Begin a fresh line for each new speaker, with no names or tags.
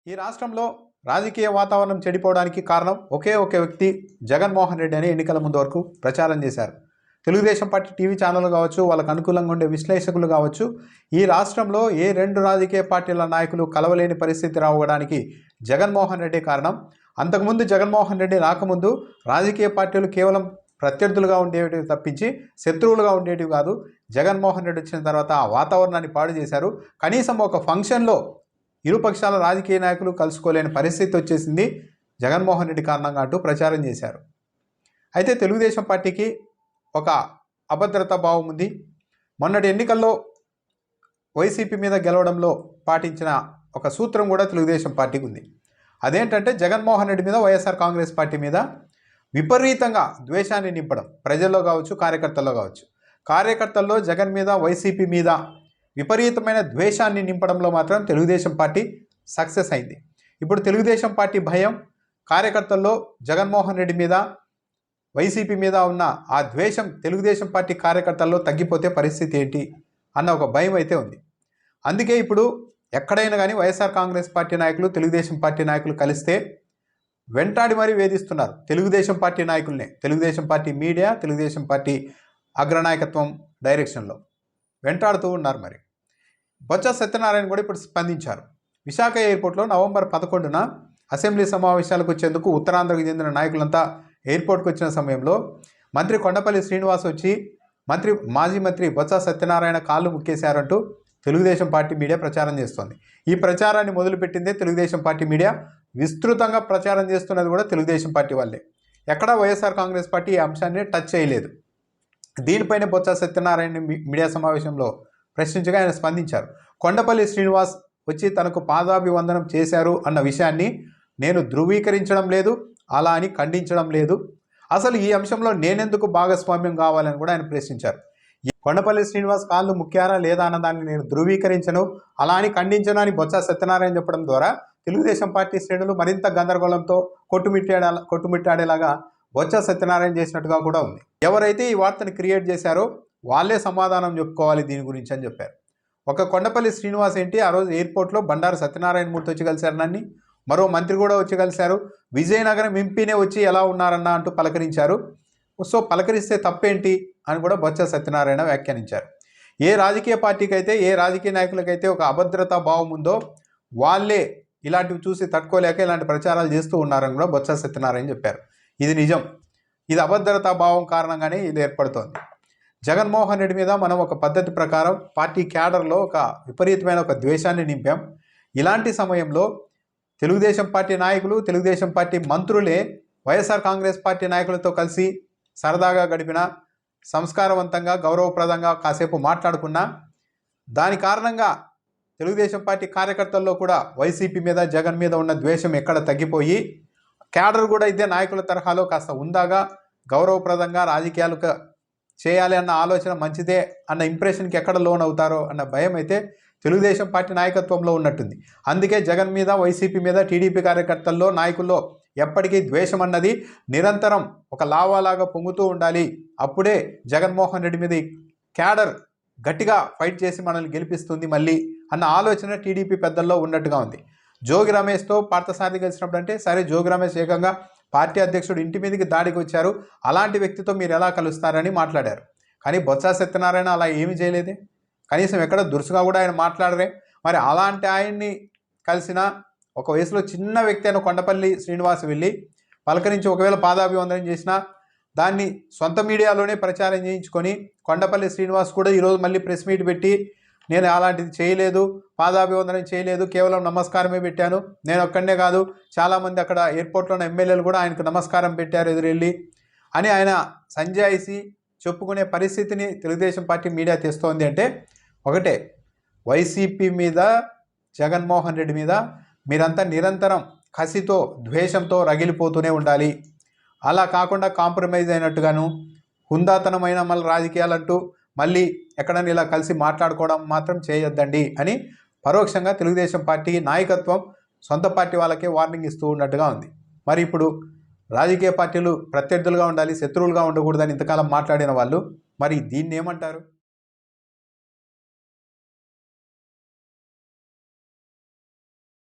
ఈ రాష్ట్రంలో రాజకీయ వాతావరణం చెడిపోవడానికి కారణం ఒకే ఒక వ్యక్తి జగన్మోహన్ రెడ్డి అని ఎన్నికల ముందు వరకు ప్రచారం చేశారు. తెలుగుదేశం పార్టీ టీవీ ఛానల్ కావచ్చు, వాళ్ళకు అనుకూలంగా ఉండే విశ్లేషకులు కావచ్చు, ఈ రాష్ట్రంలో ఏ రెండు రాజకీయ పార్టీల నాయకులు కలవలేని పరిస్థితి రావడానికి జగన్మోహన్ రెడ్డి కారణం. అంతకుముందు జగన్మోహన్ రెడ్డి రాకముందు రాజకీయ పార్టీలు కేవలం ప్రత్యర్థులుగా ఉండేవి తప్పించి శత్రువులుగా ఉండేటివి కాదు. జగన్మోహన్ రెడ్డి వచ్చిన తర్వాత ఆ వాతావరణాన్ని పాడు చేశారు. కనీసం ఒక ఫంక్షన్లో ఇరుపక్షాల రాజకీయ నాయకులు కలుసుకోలేని పరిస్థితి వచ్చేసింది జగన్మోహన్ రెడ్డి కారణంగా అంటూ ప్రచారం చేశారు. అయితే తెలుగుదేశం పార్టీకి ఒక అభద్రతా భావం ఉంది. మొన్నటి ఎన్నికల్లో వైసీపీ మీద గెలవడంలో పాటించిన ఒక సూత్రం కూడా తెలుగుదేశం పార్టీకి ఉంది. అదేంటంటే జగన్మోహన్ రెడ్డి మీద, వైఎస్ఆర్ కాంగ్రెస్ పార్టీ మీద విపరీతంగా ద్వేషాన్ని నింపడం, ప్రజల్లో కావచ్చు, కార్యకర్తల్లో కావచ్చు. కార్యకర్తల్లో జగన్ మీద, వైసీపీ మీద విపరీతమైన ద్వేషాన్ని నింపడంలో మాత్రం తెలుగుదేశం పార్టీ సక్సెస్ అయింది. ఇప్పుడు తెలుగుదేశం పార్టీ భయం కార్యకర్తల్లో జగన్మోహన్ రెడ్డి మీద, వైసీపీ మీద ఉన్న ఆ ద్వేషం తెలుగుదేశం పార్టీ కార్యకర్తల్లో తగ్గిపోతే పరిస్థితి ఏంటి అన్న ఒక భయం అయితే ఉంది. అందుకే ఇప్పుడు ఎక్కడైనా కానీ వైఎస్ఆర్ కాంగ్రెస్ పార్టీ నాయకులు, తెలుగుదేశం పార్టీ నాయకులు కలిస్తే వెంటాడి మరీ వేధిస్తున్నారు తెలుగుదేశం పార్టీ నాయకులనే. Telugu Desam party media, Telugu Desam party అగ్రనాయకత్వం డైరెక్షన్లో వెంటాడుతూ ఉన్నారు. మరి బొత్స సత్యనారాయణ కూడా ఇప్పుడు స్పందించారు. విశాఖ ఎయిర్పోర్ట్లో నవంబర్ 11న అసెంబ్లీ సమావేశాలకు వచ్చేందుకు ఉత్తరాంధ్రకు చెందిన నాయకులంతా ఎయిర్పోర్ట్కి వచ్చిన సమయంలో మంత్రి కొండపల్లి శ్రీనివాస్ వచ్చి మాజీ మంత్రి బొత్స సత్యనారాయణ కాళ్ళు ముక్కేశారంటూ తెలుగుదేశం పార్టీ మీడియా ప్రచారం చేస్తోంది. ఈ ప్రచారాన్ని మొదలుపెట్టిందే తెలుగుదేశం పార్టీ మీడియా. విస్తృతంగా ప్రచారం చేస్తున్నది కూడా తెలుగుదేశం పార్టీ వాళ్ళే. ఎక్కడా వైఎస్ఆర్ కాంగ్రెస్ పార్టీ ఈ అంశాన్ని టచ్ చేయలేదు. దీనిపైన బొత్స సత్యనారాయణ మీడియా సమావేశంలో ప్రశ్నించగా ఆయన స్పందించారు. కొండపల్లి శ్రీనివాస్ వచ్చి తనకు పాదాభివందనం చేశారు అన్న విషయాన్ని నేను ధృవీకరించడం లేదు, అలా అని ఖండించడం లేదు. అసలు ఈ అంశంలో నేనెందుకు భాగస్వామ్యం కావాలని కూడా ఆయన ప్రశ్నించారు. కొండపల్లి శ్రీనివాస్ కాళ్ళు ముఖ్యారా లేదా అన్న దాన్ని నేను ధృవీకరించను, అలా అని ఖండించను అని బొత్స సత్యనారాయణ చెప్పడం ద్వారా తెలుగుదేశం పార్టీ శ్రేణులు మరింత గందరగోళంతో కొట్టుమిట్టాడేలాగా బొత్స సత్యనారాయణ చేసినట్టుగా కూడా ఉంది. ఎవరైతే ఈ వార్తను క్రియేట్ చేశారో వాళ్ళే సమాధానం చెప్పుకోవాలి దీని గురించి అని చెప్పారు. ఒక కొండపల్లి శ్రీనివాస్ ఏంటి, ఆ రోజు ఎయిర్పోర్ట్లో బండారు సత్యనారాయణ మూర్తి వచ్చి కలిశారు నన్ను, మరో మంత్రి కూడా వచ్చి కలిశారు, విజయనగరం ఎంపీనే వచ్చి ఎలా ఉన్నారన్నా అంటూ పలకరించారు. సో పలకరిస్తే తప్పేంటి అని కూడా బొత్స సత్యనారాయణ వ్యాఖ్యానించారు. ఏ రాజకీయ పార్టీకి అయితే, ఏ రాజకీయ నాయకులకైతే ఒక అభద్రతా భావం ఉందో వాళ్ళే ఇలాంటివి చూసి తట్టుకోలేక ఇలాంటి ప్రచారాలు చేస్తూ ఉన్నారని కూడా బొత్స సత్యనారాయణ చెప్పారు. ఇది నిజం. ఇది అభద్రతా భావం కారణంగానే ఇది ఏర్పడుతోంది. జగన్మోహన్ రెడ్డి మీద మనం ఒక పద్ధతి ప్రకారం పార్టీ క్యాడర్లో ఒక విపరీతమైన ఒక ద్వేషాన్ని నింపాం. ఇలాంటి సమయంలో తెలుగుదేశం పార్టీ నాయకులు, తెలుగుదేశం పార్టీ మంత్రులే వైఎస్ఆర్ కాంగ్రెస్ పార్టీ నాయకులతో కలిసి సరదాగా గడిపిన, సంస్కారవంతంగా గౌరవప్రదంగా కాసేపు మాట్లాడుకున్నా, దాని కారణంగా తెలుగుదేశం పార్టీ కార్యకర్తల్లో కూడా వైసీపీ మీద, జగన్ మీద ఉన్న ద్వేషం ఎక్కడ తగ్గిపోయి క్యాడర్ కూడా ఇదే నాయకుల తరహాలో కాస్త ఉందాగా గౌరవప్రదంగా రాజకీయాలు చేయాలి అన్న ఆలోచన మంచిదే అన్న ఇంప్రెషన్కి ఎక్కడ లోన్ అవుతారో అన్న భయం అయితే తెలుగుదేశం పార్టీ నాయకత్వంలో ఉన్నట్టుంది. అందుకే జగన్ మీద, వైసీపీ మీద, టీడీపీ కార్యకర్తల్లో, నాయకుల్లో ఎప్పటికీ ద్వేషం అన్నది నిరంతరం ఒక లావాలాగా పొంగుతూ ఉండాలి. అప్పుడే జగన్మోహన్ రెడ్డి మీద క్యాడర్ గట్టిగా ఫైట్ చేసి మనల్ని గెలిపిస్తుంది మళ్ళీ అన్న ఆలోచన టీడీపీ పెద్దల్లో ఉన్నట్టుగా ఉంది. జోగి రమేష్తో పార్థసారథి కలిసినప్పుడు అంటే సరే, జోగి రమేష్ ఏకంగా పార్టీ అధ్యక్షుడు ఇంటి మీదకి దాడికి వచ్చారు, అలాంటి వ్యక్తితో మీరు ఎలా కలుస్తారని మాట్లాడారు. కానీ బొత్స సత్యనారాయణ అలా ఏమి చేయలేదే, కనీసం ఎక్కడ దురుసుగా కూడా ఆయన మాట్లాడరే. మరి అలాంటి ఆయన్ని కలిసిన ఒక వయసులో చిన్న వ్యక్తి అయిన కొండపల్లి శ్రీనివాస్ వెళ్ళి పలకరించి ఒకవేళ పాదాభివందనం చేసినా దాన్ని సొంత మీడియాలోనే ప్రచారం చేయించుకొని కొండపల్లి శ్రీనివాస్ కూడా ఈరోజు మళ్ళీ ప్రెస్ మీట్ పెట్టి నేను అలాంటిది చేయలేదు, పాదాభివందనం చేయలేదు, కేవలం నమస్కారమే పెట్టాను, నేను ఒక్కడనే కాదు చాలామంది అక్కడ ఎయిర్పోర్ట్లో ఉన్న ఎమ్మెల్యేలు కూడా ఆయనకు నమస్కారం పెట్టారు ఎదురెళ్ళి అని ఆయన సంజాయిసి చెప్పుకునే పరిస్థితిని తెలుగుదేశం పార్టీ మీడియా తెస్తోంది. అంటే ఒకటే, వైసీపీ మీద, జగన్మోహన్ రెడ్డి మీద మీరంతా నిరంతరం కసితో, ద్వేషంతో రగిలిపోతూనే ఉండాలి. అలా కాకుండా కాంప్రమైజ్ అయినట్టుగాను హుందాతనమైన మళ్ళీ రాజకీయాలంటూ మళ్ళీ ఎక్కడైనా ఇలా కలిసి మాట్లాడుకోవడం మాత్రం చేయొద్దండి అని పరోక్షంగా తెలుగుదేశం పార్టీ నాయకత్వం సొంత పార్టీ వాళ్ళకే వార్నింగ్ ఇస్తూ ఉన్నట్టుగా ఉంది. మరి ఇప్పుడు రాజకీయ పార్టీలు ప్రత్యర్థులుగా ఉండాలి, శత్రువులుగా ఉండకూడదని ఇంతకాలం మాట్లాడిన వాళ్ళు మరి దీన్ని ఏమంటారు?